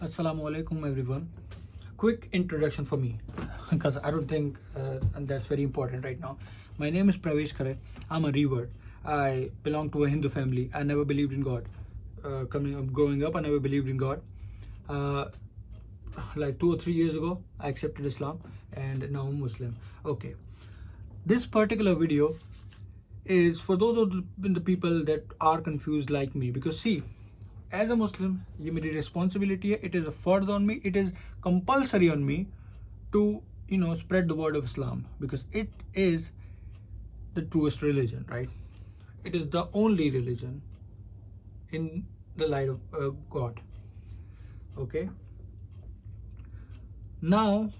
Assalamu alaikum everyone. Quick introduction for me because I don't think that's very important right now. My name is Pravesh Khare. I'm a revert. I belong to a Hindu family. I never believed in God. Growing up, I never believed in God. Uh, like 2 or 3 years ago, I accepted Islam and now I'm Muslim. Okay. This particular video is for those of the people that are confused like me, because see, as a Muslim ये मेरी responsibility है. It is a फर्ज on me, it is compulsory on me to spread the word of Islam because it is the truest religion, right? It is the only religion in the light of God. Okay, now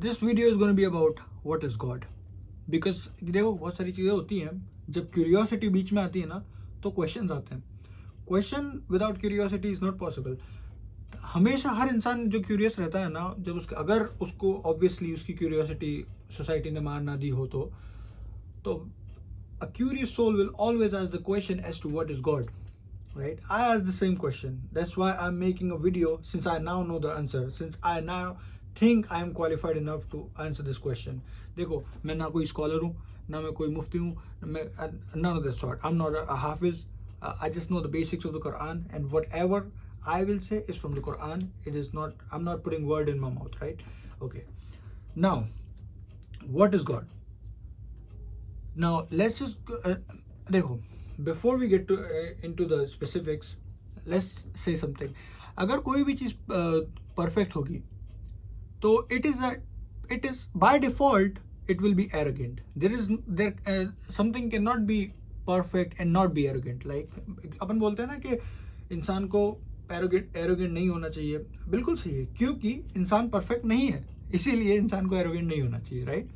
this video is going to be about what is God, because देखो बहुत सारी चीज़ें होती हैं, जब curiosity बीच में आती है ना तो क्वेश्चंस आते हैं. Question without curiosity is not possible. हमेशा हर इंसान जो क्यूरियस रहता है ना, जब अगर उसको ऑब्वियसली उसकी क्यूरियोसिटी सोसाइटी ने मार ना दी हो तो a curious soul will always ask the question as to what is God, right? I ask the same question. That's why I am making a video, since I now know the answer, since I now think I am qualified enough to answer this question. देखो, मैं ना कोई scholar हूँ, ना मैं कोई मुफ्ती हूँ, none of that sort. I am not a hafiz. I just know the basics of the Quran, and whatever I will say is from the Quran. It is not, I'm not putting word in my mouth, right? Okay. Now, what is God? Now, let's just देखो, before we get to into the specifics, let's say something. अगर कोई भी चीज़ perfect होगी, तो it is by default it will be arrogant. Something cannot be perfect and not be arrogant. Like अपन बोलते हैं ना कि इंसान को एरोगेंट नहीं होना चाहिए. बिल्कुल सही है, क्योंकि इंसान परफेक्ट नहीं है, इसीलिए इंसान को एरोगेंट नहीं होना चाहिए, right?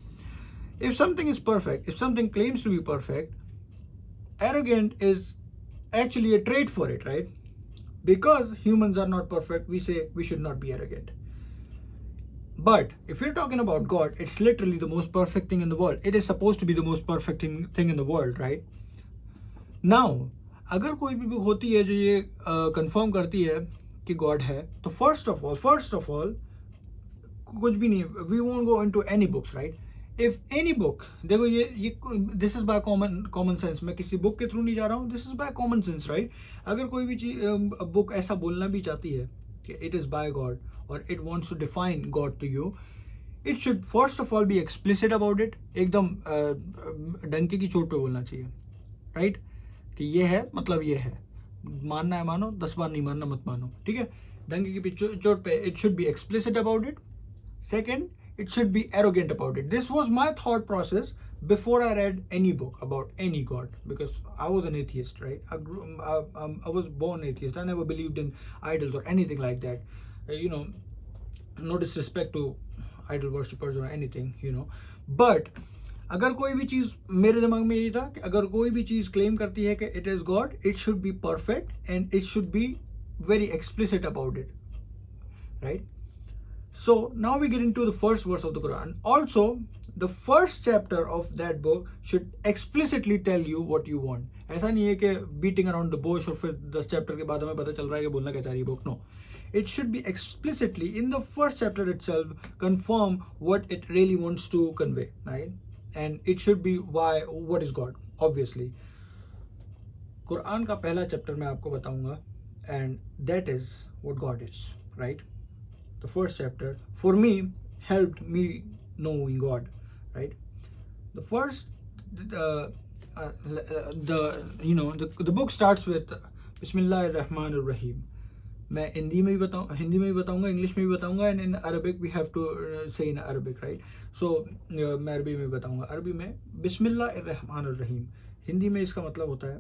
If something is perfect, if something claims to be perfect, arrogant is actually a trait for it, right? Because humans are not perfect, we say we should not be arrogant. But if you're talking about God, it's literally the most perfect thing in the world. It is supposed to be the most perfect thing in the world, right? Now, अगर कोई भी book होती है जो ये confirm करती है कि गॉड है, तो फर्स्ट ऑफ ऑल कुछ भी नहीं. We won't go into any books, right? If any book, देखो ये this is by common sense. मैं किसी बुक के थ्रू नहीं जा रहा हूँ, this is by common sense, right? अगर कोई भी चीज बुक ऐसा बोलना भी चाहती है कि इट इज बाय गॉड और it wants to define God to you, it should first of all be explicit about it. एकदम डंके की चोट पे बोलना चाहिए, राइट? कि ये है मतलब ये है, मानना है मानो, 10 बार नहीं मानना मत मानो, ठीक है? डंके की चोट पे it should be explicit about it. Second, it should be arrogant about it. This was my thought process before I read any book about any god, because I was an atheist, right? I was born atheist. I never believed in idols or anything like that. No disrespect to idol worshippers or anything, but अगर कोई भी चीज़, मेरे दिमाग में यही था कि अगर कोई भी चीज़ क्लेम करती है कि it is God, it should be perfect and it should be very explicit about it, right? So now we get into the first verse of the Quran. Also, the first chapter of that book should explicitly tell you what you want. ऐसा नहीं है कि beating around the bush और फिर 10 chapter के बाद हमें पता चल रहा है कि बोलना क्या चाह रही है book. No, it should be explicitly in the first chapter itself confirm what it really wants to convey, right? And it should be what is God, obviously. Quran का पहला चैप्टर मैं आपको बताऊंगा, and that is what God is, right? The first chapter for me helped me knowing God, right? The first the book starts with Bismillahir Rahmanir Rahim. मैं हिंदी में भी बताऊंगा, English में भी बताऊंगा, and in Arabic we have to say in Arabic, right? सो मैं अरबी में बताऊंगा. अरबी में बिस्मिल्लाहिर रहमानिर रहीम, हिंदी में इसका मतलब होता है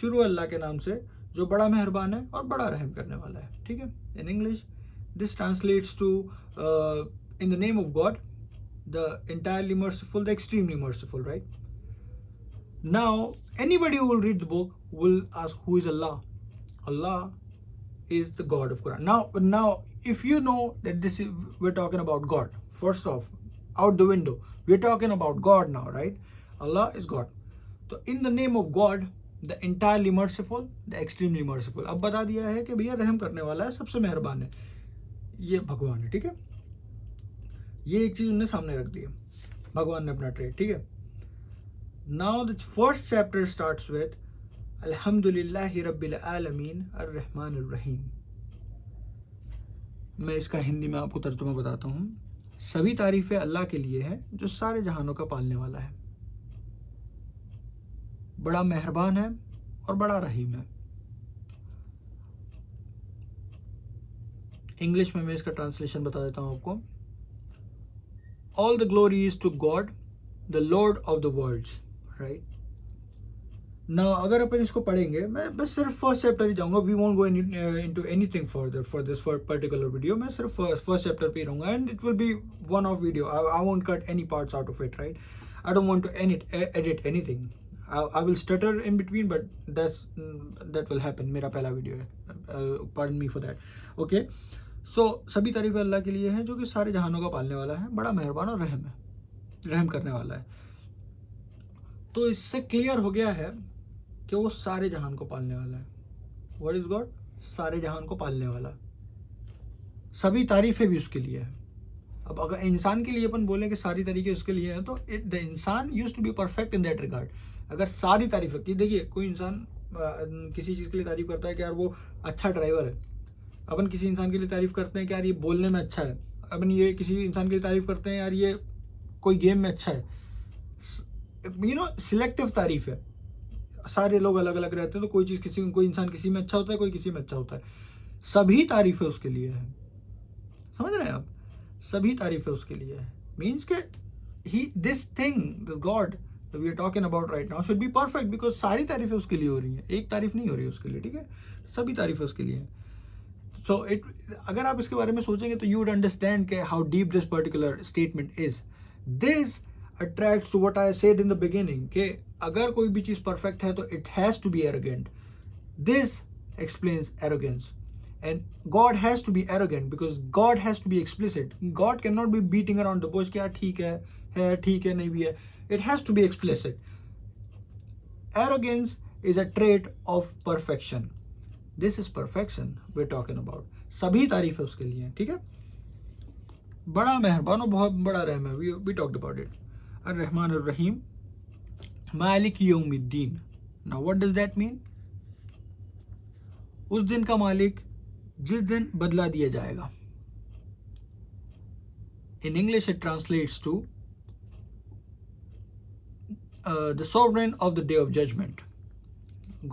शुरू अल्लाह के नाम से जो बड़ा मेहरबान है और बड़ा रहम करने वाला है, ठीक है? In English this translates to in the name of God, the entirely merciful, the extremely merciful, right? Now, anybody who will read the book will ask, who is Allah? Allah is the God of Quran. Now, if you know that we're talking about God, first off, out the window, we're talking about God now, right? Allah is God. So, in the name of God, the entirely merciful, the extremely merciful. अब बता दिया है कि भैया रहम करने वाला है, सबसे मेहरबान है. ये भगवान है, ठीक है। ये एक चीज उन्होंने सामने रख दी है, भगवान ने अपना ट्रेड, ठीक है। Now the first chapter starts with अल्हम्दुलिल्लाहि रब्बिल आलमीन अर्रहमानिर रहीम। मैं इसका हिंदी में आपको तर्जुमा बताता हूँ। सभी तारीफें अल्लाह के लिए है जो सारे जहानों का पालने वाला है, बड़ा मेहरबान है और बड़ा रहीम है। इंग्लिश में मैं इसका ट्रांसलेशन बता देता हूँ आपको। All the glory is to God the lord of the worlds, right. ना अगर अपन इसको पढ़ेंगे, मैं बस सिर्फ फर्स्ट चैप्टर ही जाऊंगा, we won't go into anything further for this particular video. मैं सिर्फ फर्स्ट चैप्टर पे ही रहूंगा and it will be one of video. I won't cut any parts out of it, right. I don't want to edit anything. I will stutter in between but that will happen. मेरा पहला video है, pardon me for that, okay. So सभी तारीफ अल्लाह के लिए है जो कि सारे जहानों का पालने वाला है, बड़ा मेहरबान और रहम करने वाला है। तो इससे क्लियर हो गया है कि वो सारे जहान को पालने वाला है। What is God? सारे जहान को पालने वाला, सभी तारीफें भी उसके लिए है। अब अगर इंसान के लिए अपन बोलें कि सारी तारीफें उसके लिए है, तो the insaan used to be perfect in that regard. अगर सारी तारीफें की, देखिए कोई इंसान किसी चीज़ के लिए तारीफ करता है कि यार वो अच्छा ड्राइवर है, अपन किसी इंसान के लिए तारीफ करते हैं कि यार ये बोलने में अच्छा है, अपन ये किसी इंसान के लिए तारीफ करते हैं यार ये कोई गेम में अच्छा है। यू नो, सिलेक्टिव तारीफ है। सारे लोग अलग अलग रहते हैं, तो कोई चीज़ कोई इंसान किसी में अच्छा होता है, कोई किसी में अच्छा होता है। सभी तारीफें उसके लिए है, समझ रहे हैं आप? सभी तारीफें उसके लिए है, मीन्स के ही this thing this God we are talking about right now should be perfect, because सारी तारीफें उसके लिए हो रही हैं, एक तारीफ नहीं हो रही है उसके लिए, ठीक है। सभी तारीफें उसके लिए है। सो इट, अगर आप इसके बारे में सोचेंगे तो यू वुड अंडरस्टैंड के how deep this particular statement is. This attracts to what I said in the beginning कि अगर कोई भी चीज परफेक्ट है तो it has to be arrogant. This explains arrogance and God has to be arrogant because God has to be explicit. God can not be beating around the bush कि यार ठीक है ठीक है, नहीं भी है। It has to be explicit. Arrogance is a trait of perfection. This is perfection we are talking about. सभी तारीफें उसके लिए हैं, ठीक है। बड़ा मेहरबान और बहुत बड़ा रहम है, वी टॉक्ड अबाउट इट। अर्रहमान अर्रहीम मालिक यौमिद्दीन। Now what does that mean? उस दिन का मालिक जिस दिन बदला दिया जाएगा। In English it translates to the sovereign of the day of judgment.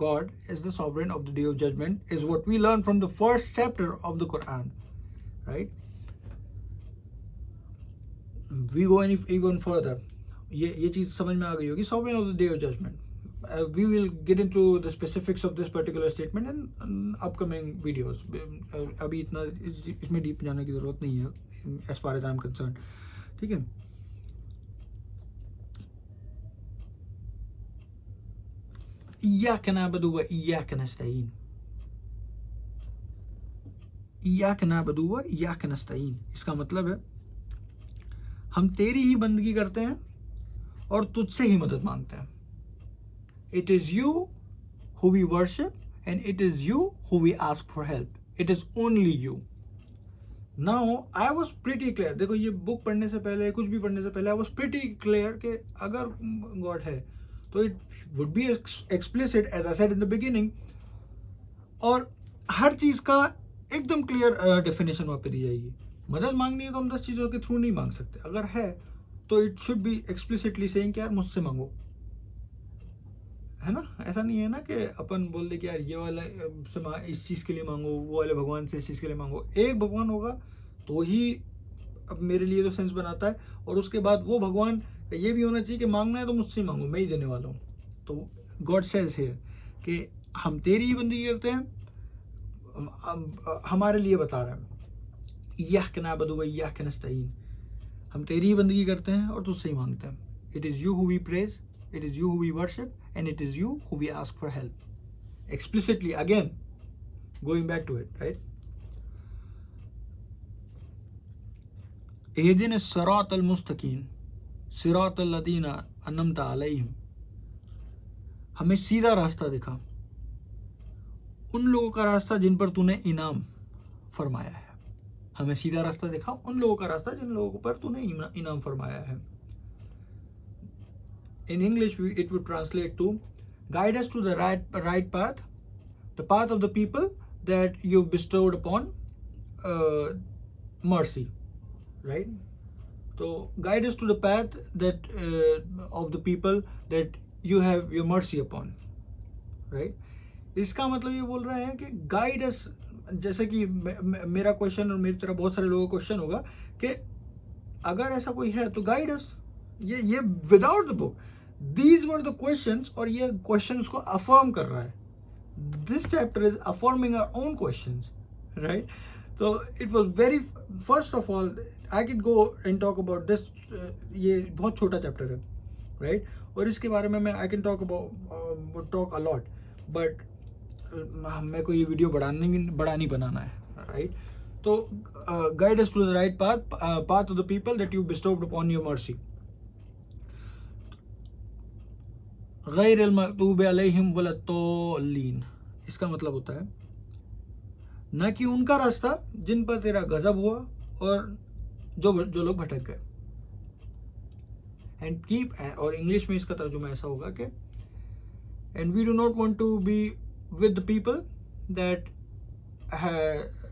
God is the sovereign of the day of judgment is what we learn from the first chapter of the Quran, right? We go even further. ये चीज समझ में आ गई होगी, sovereign of the day of judgment. We will get into the specifics of this particular statement in upcoming videos. अभी इतना इसमें deep जाने की जरूरत नहीं है as far as I'm concerned, ठीक है। इय्याका नअबुदु व इय्याका नस्तईन। इय्याका नअबुदु व इय्याका नस्तईन, इसका मतलब है हम तेरी ही बंदगी करते हैं और तुझसे ही मदद मांगते हैं। It is you who we worship and it is you who we ask for help. It is only you. Now I was pretty clear. देखो ये बुक पढ़ने से पहले, कुछ भी पढ़ने से पहले आई वॉज प्रिटी क्लियर कि अगर गॉड है तो it would be explicit as I said in the beginning, और हर चीज का एकदम क्लियर डेफिनेशन वहां पे दी जाएगी। मदद मांगनी है तो हम 10 चीजों के थ्रू नहीं मांग सकते, अगर है तो it should be explicitly saying कि यार मुझसे मांगो, है ना। ऐसा नहीं है ना कि अपन बोल दे कि यार ये वाला से इस चीज के लिए मांगो, वो वाले भगवान से इस चीज के लिए मांगो। एक भगवान होगा तो ही अब मेरे लिए तो सेंस बनाता है, और उसके बाद वो भगवान ये भी होना चाहिए कि मांगना है तो मुझसे मांगो, मैं ही देने वाला हूँ। तो गॉड सेज हियर कि हम तेरी ही बंदगी करते हैं, हमारे लिए बता रहा है इय्याका नअबुदु व इय्याका नस्तईन, हम तेरी ही बंदगी करते हैं और तुझसे ही मांगते हैं। It is you who we praise, it is you who we worship and it is you who we ask for help. Explicitly again going back to it, right. इहदिन सिरातल मुस्तकीम सिरातल लदीना अनअमता अलैहिम, हमें सीधा रास्ता दिखा, उन लोगों का रास्ता जिन पर तूने इनाम फरमाया है। हमें सीधा रास्ता दिखा, उन लोगों का रास्ता जिन लोगों पर तूने इनाम फरमाया है. In English, it would translate to guide us to the right path, the path of the people that you've bestowed upon mercy, right? So guide us to the path that of the people that you have your mercy upon, right? इसका मतलब ये बोल रहे हैं कि guide us, जैसे कि मेरा क्वेश्चन और मेरी तरह बहुत सारे लोगों का क्वेश्चन होगा कि अगर ऐसा कोई है तो गाइड अस. ये without the book, these were the questions, और ये क्वेश्चंस को अफर्म कर रहा है. This chapter is affirming our own questions, right? तो it was very, first of all I can go and talk about this. ये बहुत छोटा चैप्टर है, राइट? और इसके बारे में मैं I can talk a lot, but मेरे को ये वीडियो बड़ा नहीं बनाना है, राइट? तो guide us to the right path of the people that you bestowed upon your mercy. गैरिल मग़दूबि अलैहिम वलद्दोल्लीन, इसका मतलब होता है न कि उनका रास्ता जिन पर तेरा गजब हुआ और जो लोग भटक गए. एंड कीप, और इंग्लिश में इसका तर्जुमा ऐसा होगा कि and we do not want to be with the people that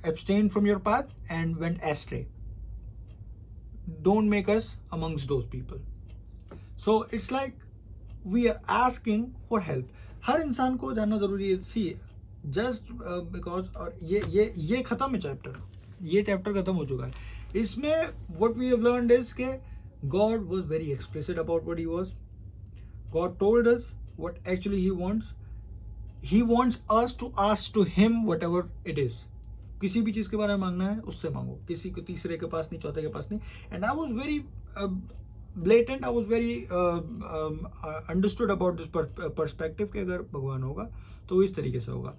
abstained from your path and went astray. Don't make us amongst those people. So it's like we are asking for help. हर इंसान को जानना जरूरी है. See, just because, और ये खत्म है chapter, ये चैप्टर खत्म हो चुका है. इसमें what we have learned is कि God was very explicit about what he was. God told us what actually he wants. He wants us to ask to him whatever it is. किसी भी चीज़ के बारे में मांगना है उससे मांगो, किसी को तीसरे के पास नहीं, चौथे के पास नहीं. And I was very blatant, I was very understood about this perspective कि अगर भगवान होगा तो वो इस तरीके से होगा.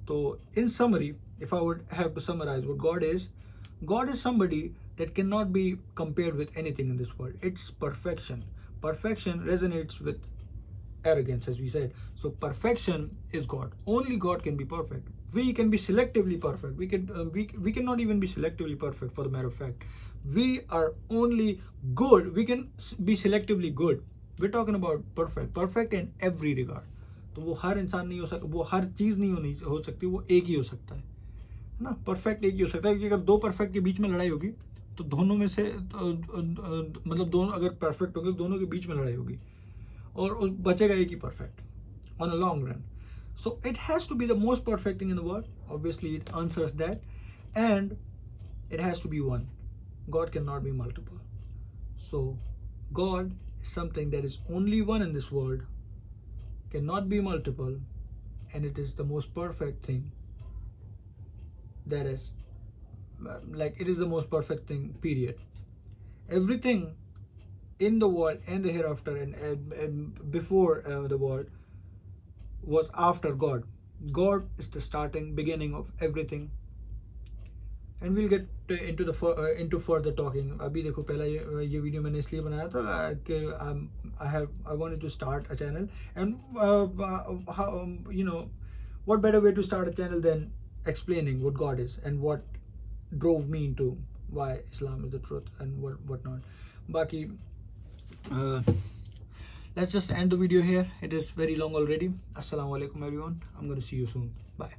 तो in summary, if I would have to summarize what God is somebody that cannot be compared with anything in this world. It's perfection. Perfection resonates with arrogance, as we said. So perfection is God. Only God can be perfect. We can be selectively perfect. We cannot even be selectively perfect. For the matter of fact, we are only good. We can be selectively good. We're talking about perfect in every regard. तो वो हर इंसान नहीं हो सकता, वो हर चीज़ नहीं हो सकती, वो एक ही हो सकता है ना. परफेक्ट एक ही हो सकता है, क्योंकि अगर दो परफेक्ट के बीच में लड़ाई होगी तो दोनों में से मतलब दोनों अगर परफेक्ट होंगे, दोनों के बीच में लड़ाई होगी और बचेगा एक ही perfect on a long run. So it has to be the most perfect thing in the world. Obviously it answers that, and it has to be one. God cannot be multiple. So God is something that is only one in this world, cannot be multiple, and it is the most perfect thing. That is like, it is the most perfect thing, period. Everything in the world and the hereafter and before the world was after God. God is the beginning of everything. And we'll get into further talking. अभी देखो, पहला ये video मैंने इसलिए बनाया था कि I wanted to start a channel, and what better way to start a channel than explaining what God is and what drove me into why Islam is the truth and what not. बाकी let's just end the video here. It is very long already. Assalamu alaikum everyone. I'm going to see you soon. Bye.